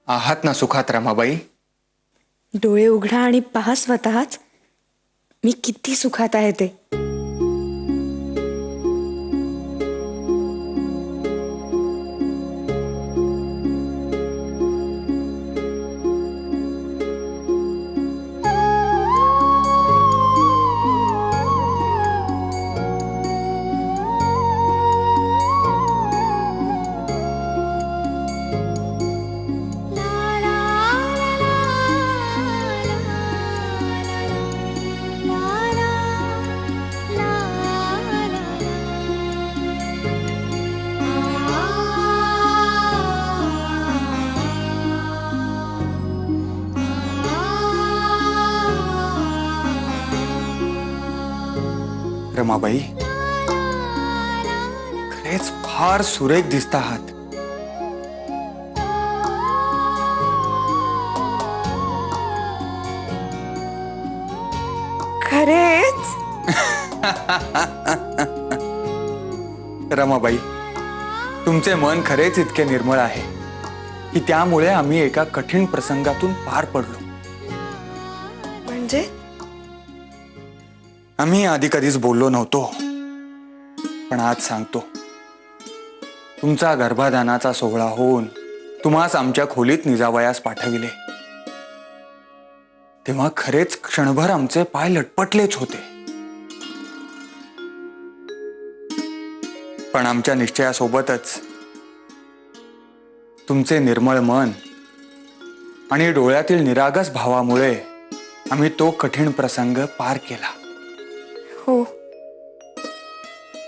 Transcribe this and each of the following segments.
आहात ना सुखात रमाबाई? डोळे उघडा आणि पहा स्वतःच मी किती सुखात आहे ते. रमाबाई, खरेच फार सुरेख दिसता आहात. खरेच रमाबाई, तुमचे मन खरेच इतके निर्मळ आहे की त्यामुळे आम्ही एका कठीण प्रसंगातून पार पडलो. म्हणजे आम्ही आधी कधीच बोललो नव्हतो, पण आज सांगतो. तुमचा गर्भाधानाचा सोहळा होऊन तुम्हास आमच्या खोलीत निजावयास पाठविले तेव्हा खरेच क्षणभर आमचे पाय लटपटलेच होते. पण आमच्या निश्चयासोबतच तुमचे निर्मळ मन आणि डोळ्यातील निरागस भावामुळे आम्ही तो कठीण प्रसंग पार केला. हो,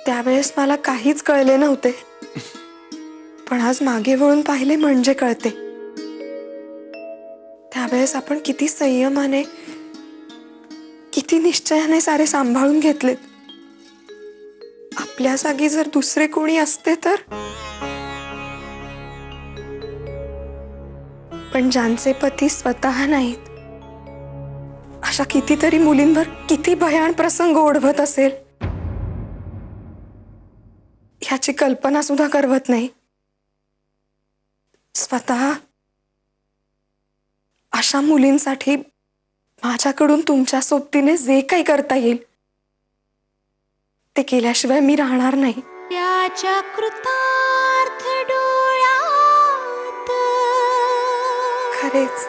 त्यावेळेस मला काहीच कळले नव्हते, पण आज मागे वळून पाहिले म्हणजे कळते. त्यावेळेस आपण किती संयमाने, किती निश्चयाने सारे सांभाळून घेतले. आपल्या जागी जर दुसरे कोणी असते तर. पण ज्यांचे पती स्वतः नाहीत अशा कितीतरी मुलींवर किती भयान प्रसंग ओढवत असेल ह्याची कल्पना सुद्धा करवत नाही. स्वतः अशा मुलींसाठी माझ्याकडून तुमच्या सोबतीने जे काही करता येईल ते केल्याशिवाय मी राहणार नाही. त्याच्या कृतार्थ डोळ्यात खरेच